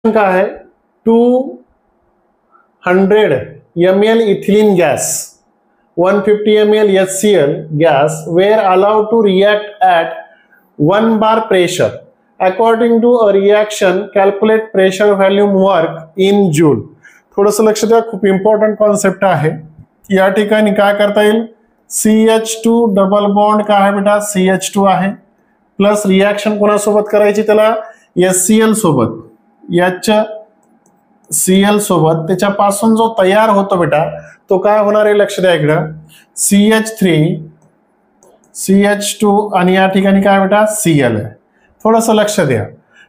का है 200 ml ethylene gas 150 ml HCl gas were allowed to react at 1 bar pressure. According to a reaction, calculate pressure volume work in joule. थोडंसं लक्ष द्या, खूप important concept आहे. या ठिकाणी काय करता येईल, CH2 डबल बॉन्ड काय आहे बेटा, CH2 आहे प्लस रिएक्शन कोणासोबत करायची, त्याला HCl सोबत, HCl सोबत, त्याच्यापासून जो तयार होतो बेटा तो काय होणार आहे, लक्ष द्या इकडं, CH3 CH2 आणि या ठिकाणी काय बेटा Cl आहे. थोडंसं लक्ष द्या,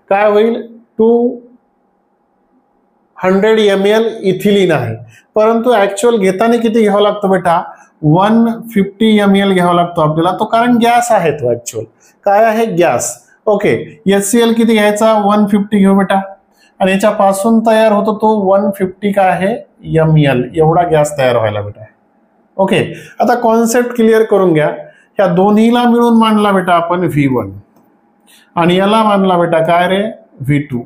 काय होईल, 200 ml इथिलीन आहे, परंतु ऍक्च्युअल घेताना किती घ्यावं लागतं बेटा, 150 ml घ्यावा लागतो आपल्याला, तो कारण गॅस आहे, तो ऍक्च्युअल काय आहे, गॅस. ओके, HCl किती घ्यायचा, 150 घेऊ बेटा, आणि याच्यापासून तयार होतो तो 150 काय आहे, ml एवढा गॅस तयार व्हायला बेटा. ओके, आता कॉन्सेप्ट क्लिअर करून घ्या. ह्या दोन्हीला मिळून मांडला बेटा आपण V1 आणि याला मानला बेटा काय रे, V2.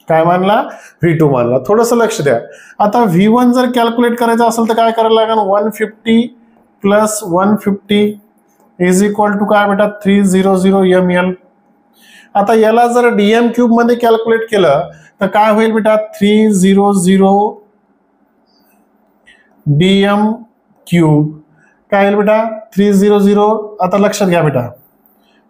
काय मानला, V2 मानला. थोडंसं लक्ष द्या. आता V1 जर कॅल्क्युलेट करायचं असेल तर काय करायला लागेल, 150 प्लस 150 इज इक्वल टू काय बेटा 300 ml. आता याला जर डीएम क्यूब मध्ये कॅल्क्युलेट केलं तर काय होईल बेटा, 300 डीएम क्यूब काय होईल बेटा, 300. आता लक्षात घ्या बेटा,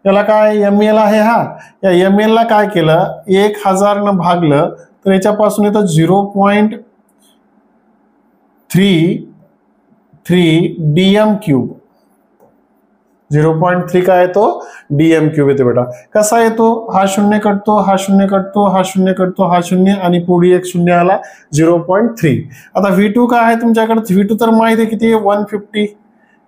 याला काय ml आहे, हा या ml ला काय केलं, 1000 न भागलं तर याच्यापासून येतं 0.33 डीएम क्यूब. 0.3 काय येतो, डीएम क्यूब येतो बेटा. कसा येतो, हा शून्य कटतो, हा शून्य कटतो, हा शून्य कटतो, हा शून्य आणि पुढे एक शून्य आला, 0.3. आता V2 काय आहे तुमच्याकडे, V2 तर माहिती आहे किती आहे, 150.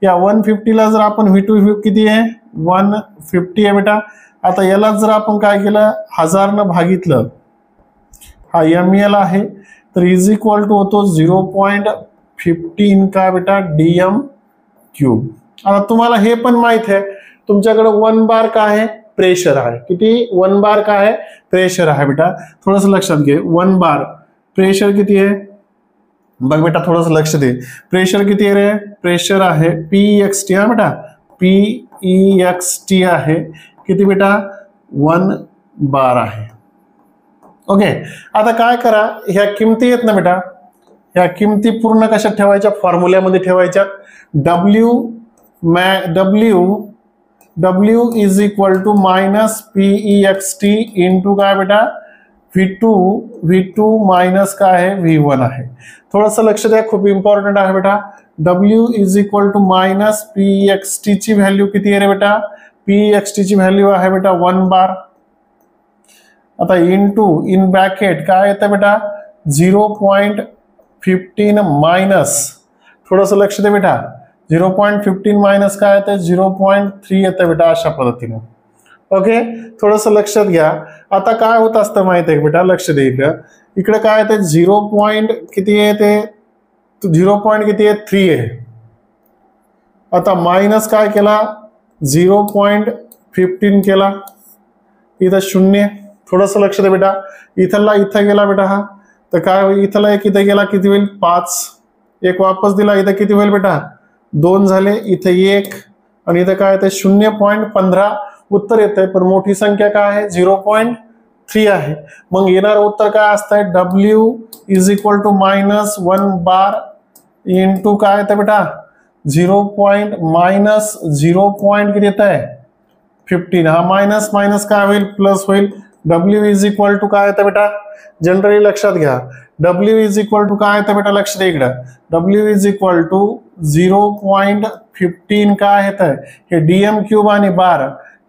या 150 ला जर आपण V2 किती आहे, 150 आहे बेटा. आता याला जर आपण काय केलं, 1000 न भागितलं, हा ml आहे, तर इज इक्वल टू होतो 0.15 काय बेटा, डीएम क्यूब. आता तुम्हाला हे पण माहित आहे, तुमच्याकडे 1 बार काय आहे, प्रेशर आहे, किती, 1 बार काय आहे, प्रेशर आहे बेटा. थोडंसं लक्षात घे, 1 बार प्रेशर किती आहे, बघ बेटा थोडंसं लक्ष दे, प्रेशर किती आहे रे, प्रेशर आहे PEXT हा बेटा, PEXT आहे किती बेटा, 1 बार आहे. ओके, आता काय करा, ह्या किमती आहेत ना बेटा, ह्या किमती पूर्ण कशात ठेवायच्या, फॉर्म्युल्यामध्ये ठेवायच्या. W is equal to minus PEXT into काय बेटा, V2 मायनस काय आहे, V1 आहे. थोडंसं लक्ष द्या, खूप इम्पॉर्टंट आहे बेटा. W is equal to minus PEXT ची व्हॅल्यू किती आहे रे बेटा, PEXT ची व्हॅल्यू आहे बेटा 1 बार. आता इंटू इन ब्रॅकेट काय येतं बेटा, 0.15 मायनस, थोडंसं लक्ष दे बेटा, 0.15 मायनस काय येतं, 0.3 येतं बेटा, अशा पद्धतीने. ओके, थोडंसं लक्षात घ्या. आता काय होत असतं माहिती आहे बेटा, लक्ष दे इकडं, इकडे काय येते, 0. किती आहे ते, 0. किती आहे, 3 आहे. आता मायनस काय केला, 0.15 केला, इथं 0. थोडंसं लक्ष दे बेटा, इथला इथं गेला बेटा हा, तर काय होईल, इथला एक इथं गेला, किती होईल, 5. एक वापस दिला, इथं किती होईल बेटा, 2 झाले, इथं 1 आणि इथं काय येते 0.15 उत्तर येतंय, पण मोठी संख्या काय आहे, 0.3 आहे. मग येणार उत्तर काय असतंय, W is equal to minus 1 bar into काय येतं बेटा, 0. किती येत आहे, 15. हा मायनस मायनस काय होईल, प्लस होईल. W इज इक्वल टू काय येतं बेटा, जनरली लक्षात घ्या, W इज इक्वल टू काय येतं बेटा, लक्ष दे इकडं, W इज इक्वल टू 0.15 काय येत आहे, हे डीएम क्यूब आणि बार,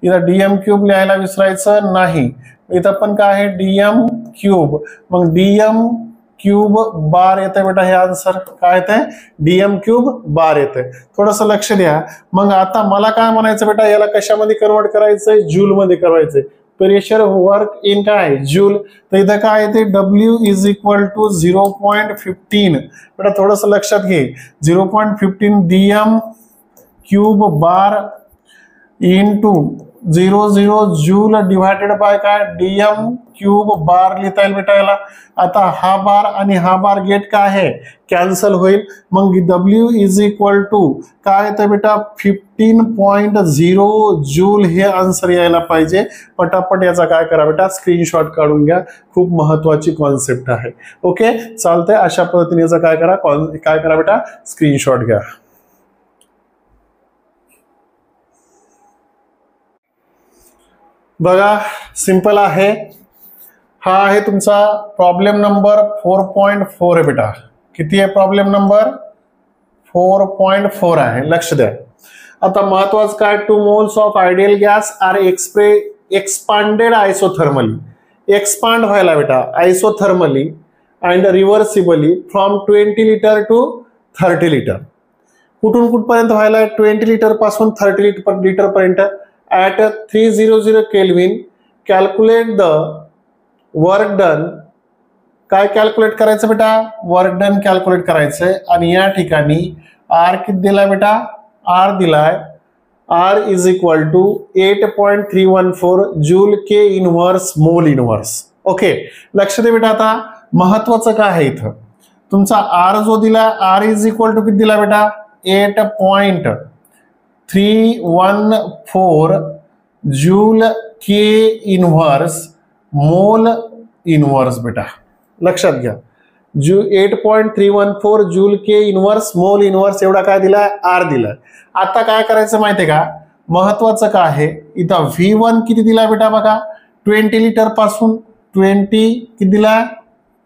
इथं डीएम क्यूब लिहायला विसरायचं नाही, इथं पण काय आहे, डीएम क्यूब, मग डीएम क्यूब बार येते बेटा, हे आन्सर काय येते, डीएम क्यूब बार येते. थोडंसं लक्ष द्या. मग आता मला काय म्हणायचं बेटा, याला कशामध्ये कन्वर्ट करायचंय, जूल मध्ये करायचंय, प्रेशर वर्क इन काय, जूल. तर इथं काय येते, W इज इक्वल टू 0.15 बेटा, थोडंसं लक्षात घे, 0.15 DM cube bar into 0 joule divided by काय DM क्यूब बार लिहिता येईल बेटा याला. आता हा बार आणि हा बार गेट काय आहे कॅन्सल होईल. मग W इज इक्वल टू काय येतं बेटा 15.0 जूल हे आन्सर यायला पाहिजे. पटापट याचा काय करा बेटा स्क्रीनशॉट काढून घ्या. खूप महत्वाची कॉन्सेप्ट आहे. ओके चालतंय. अशा पद्धतीने याचा काय करा बेटा स्क्रीनशॉट घ्या. बघा सिंपल आहे. हा आहे तुमचा प्रॉब्लेम नंबर 4.4 आहे बेटा. किती आहे प्रॉब्लेम नंबर 4.4 आहे. लक्ष द्या. आता महत्वाचं काय 2 moles of ideal gas are expanded isothermally. Expand व्हायला बेटा isothermally and reversibly from 20 litre to 30 litre. कुठून कुठपर्यंत व्हायला 20 लिटर पासून 30 लिटर पर्यंत. at 300 Kelvin calculate the work done. काय कॅल्क्युलेट करायचं बेटा वर्क डन कॅल्क्युलेट करायचंय. आणि या ठिकाणी R किती दिलाय बेटा R दिलाय R is equal to 8.314 joule K inverse mole inverse. Okay लक्ष दे बेटा. आता महत्वाचं काय आहे इथं तुमचा R जो दिला R इज इक्वल टू किती दिला बेटा 8.314 joule K inverse mole inverse बेटा. लक्षात घ्या 8.314 joule K inverse mole inverse एवढा काय दिलाय R दिलाय. आता काय करायचं माहितीये का महत्वाचं काय आहे इथं V1 किती दिलाय बेटा बघा 20 लिटर पासून 20 किती दिलाय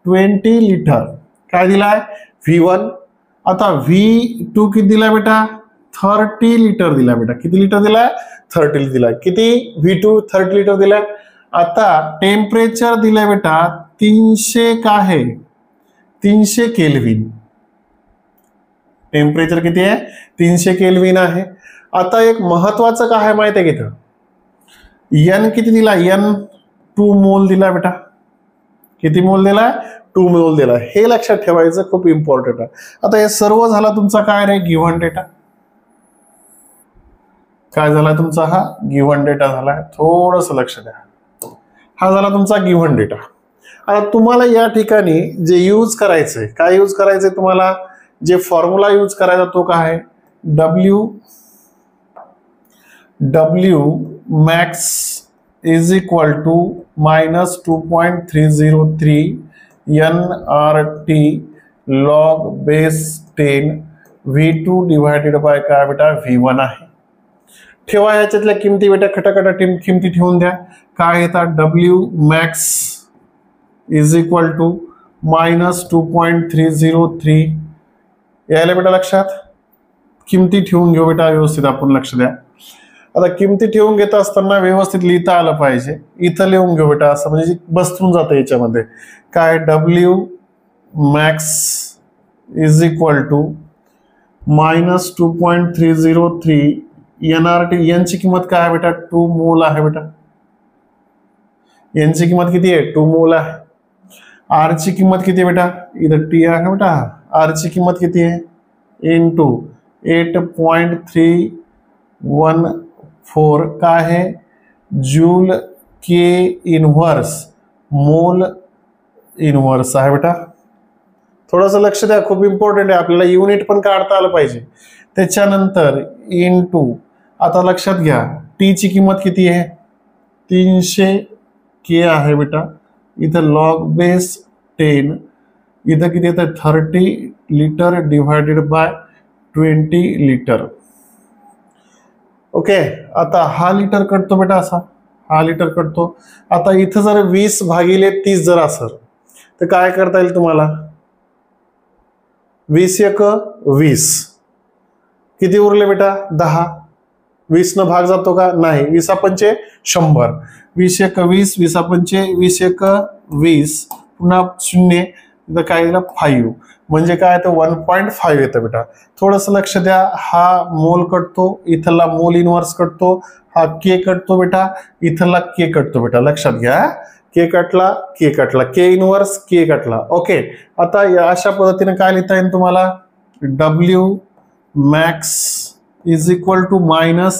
20 लिटर काय दिलाय V1. आता V2 किती दिलाय बेटा 30 लिटर दिला बेटा. किती लिटर दिलाय 30 लिटर दिलाय. किती V2 30 लिटर दिलाय. आता टेम्परेचर दिलंय बेटा 300 काय आहे 300 केल्विन. टेम्परेचर किती आहे 300 केल्विन आहे. आता एक महत्वाचं काय आहे माहिती आहे की इथं N किती दिला N 2 मोल दिला बेटा. किती मोल दिलाय 2 मोल दिलाय. हे लक्षात ठेवायचं खूप इम्पॉर्टंट आहे. आता हे सर्व झाला तुमचा काय रे गिव्हन डेटा. काय झाला तुमचा हा गिव्हन डेटा झालाय. थोडस लक्ष द्या. हा झाला तुमचा गिव्हन डेटा. आता तुम्हाला या ठिकाणी जे यूज करायचंय काय यूज करायचंय तुम्हाला जे फॉर्म्युला यूज करायचा तो काय आहे W max is equal to minus 2.303 nRT log base 10 V2 divided by काय बेटा V1 आहे. ठेवा याच्यातल्या किमती बेटा खटाखटा किमती ठेवून द्या. काय येतात W max is equal to minus 2.303 यायला बेटा लक्षात. किमती ठेवून घेऊ बेटा व्यवस्थित आपण लक्ष द्या. आता किमती ठेवून घेत असताना व्यवस्थित लिहिता आलं पाहिजे. इथं लिहून घेऊ बेटा असं म्हणजे बसतून जातं याच्यामध्ये. काय W max is equal to minus 2.303 nRT. यांची किंमत काय आहे बेटा 2 मोल आहे बेटा. यांची किंमत किती आहे 2 मोल आहे. R ची किंमत किती आहे बेटा इथं T आहे बेटा. R ची किंमत किती आहे into 8.314 काय आहे joule K inverse mole inverse आहे बेटा. थोडंसं लक्ष द्या खूप इम्पॉर्टंट आहे. आपल्याला युनिट पण काढता आलं पाहिजे. त्याच्यानंतर into आता लक्षात घ्या T ची किंमत किती आहे 300 K आहे बेटा. इथं लॉग बेस 10 इथं किती येतं 30 litre divided by 20 litre. Okay आता हा लिटर कटतो बेटा असा हा लिटर कटतो. आता इथं जर 20 भागिले 30 जर असेल तर काय करता येईल तुम्हाला 20 एक 20 किती उरले बेटा 10. 20 न भाग जातो का नाही. 20 पंचे 100 20 एक 20 20 पंचे 20 एक 20 पुन्हा 0 इथं काय दिलं 5 म्हणजे काय तर 1.5 येतं बेटा. थोडंसं लक्ष द्या. हा मोल कटतो इथला मोल इनव्हर्स कटतो. हा K कटतो बेटा इथला K कटतो बेटा. लक्षात घ्या K कटला K इनव्हर्स K कटला. ओके आता या अशा पद्धतीने काय लिहिता येईल तुम्हाला W max is equal to minus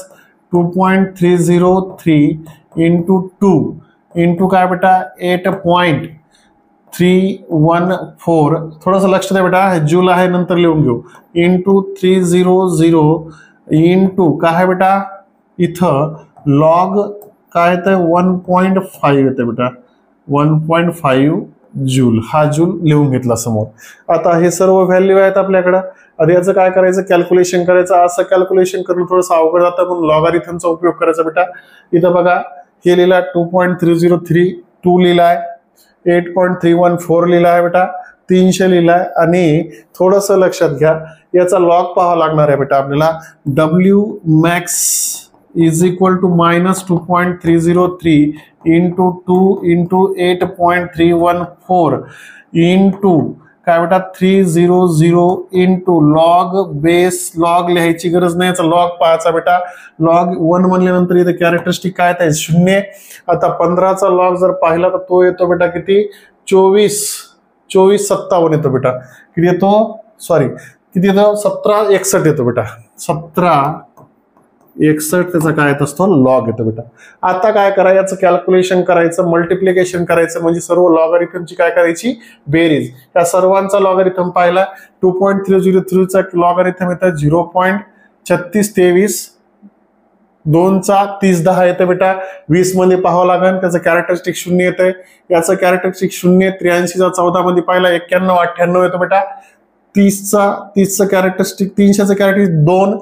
2.303 into 2 into काय बेटा 8.314, थोडंसं लक्ष द्या बेटा, हे जूल आहे नंतर लिहून घेऊ, इंटू 300 इंटू काय आहे बेटा इथं लॉग काय येतं 1.5 येते बेटा 1.5 जूल, हा जूल लिहून घेतला समोर. आता हे सर्व व्हॅल्यू आहेत आपल्याकडं. आता याचं काय करायचं, कॅल्क्युलेशन करायचं. असं कॅल्क्युलेशन करून थोडंसं अवघड जातं म्हणून लॉगारिथमचा उपयोग करायचा बेटा. इथं बघा हे लिहिला 2.303, 2 लिहिलाय, 8.314 लिहिलाय बेटा, 300 लिहिलाय. आणि थोडंसं लक्षात घ्या याचा लॉग पाहावा लागणार आहे बेटा आपल्याला. W max is equal to minus 2.303 into 2 into 8.314 into काय बेटा 300 into log बेस, लॉग लिहायची गरज नाही, याचा लॉग पाहायचा बेटा. लॉग 1 म्हणल्यानंतर इथे कॅरेक्टरिस्टिक काय आहे 0. आता 15चा लॉग जर पाहिला तर तो येतो बेटा किती 2457 येतो बेटा. किती येतो, सॉरी किती येतो 1761 येतो बेटा, 1761 त्याचा काय येत असतो लॉग येतो बेटा. आता काय करा, याचं कॅल्क्युलेशन करायचं, मल्टिप्लिकेशन करायचं, म्हणजे सर्व लॉगारिथमची काय करायची बेरीज. या सर्वांचा लॉगारिथम पाहिला 2.303 चा लॉगारिथम येतं 0.3623, 2 चा 30 येते बेटा. 20 मध्ये पाहावं लागेल, त्याचं कॅरेक्टरिस्टिक 0 येतंय, याचं कॅरेक्टरिस्टिक 0, 83 चा 14 मध्ये पाहिला 91 98 येतो बेटा. 30चं कॅरेक्टरिस्टिक 300चं कॅरेक्टरिस्टिक 2,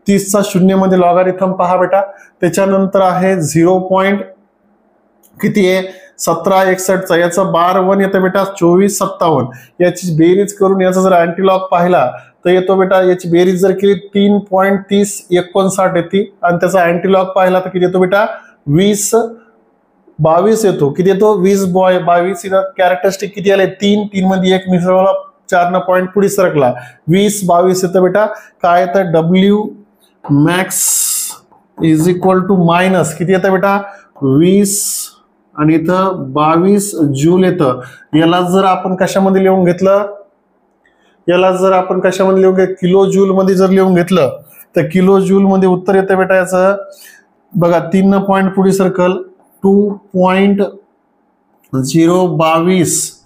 30चा 0 मध्ये लॉगारिथम पहा बेटा. त्याच्यानंतर आहे 0. किती आहे 1761चा, याचं 12 येतं बेटा 2457. याची बेरीज करून याचा जर अँटीलॉग पाहिला तर येतो बेटा, याची बेरीज जर केली 3.3059 येते. आणि त्याचा अँटीलॉग पाहिला तर किती येतो बेटा 22 येतो. किती येतो 22. कॅरेक्टरिस्टिक किती आले 3 मध्ये 1 मिसळला, 4 पॉईंट पुढे सरकला, 20-22 येतं बेटा. काय येतं W max is equal to minus किती येतं बेटा 20 आणि इथं 22 जूल येतं. याला जर आपण कशामध्ये लिहून घेतलं, किलो जूल मध्ये जर लिहून घेतलं तर किलो जूल मध्ये उत्तर येतं बेटा याचं बघा 3 पॉईंट पुढे सर्कल 2.022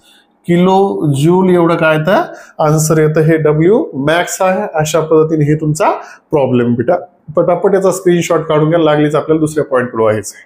किलो जूल एवढं काय तर आन्सर येतं. हे W मॅक्स आहे. अशा पद्धतीने हे तुमचा प्रॉब्लेम बेटा. पटापट याचा स्क्रीनशॉट काढून घ्या, लागलीच आपल्याला दुसऱ्या पॉईंट कडे व्हायचं आहे.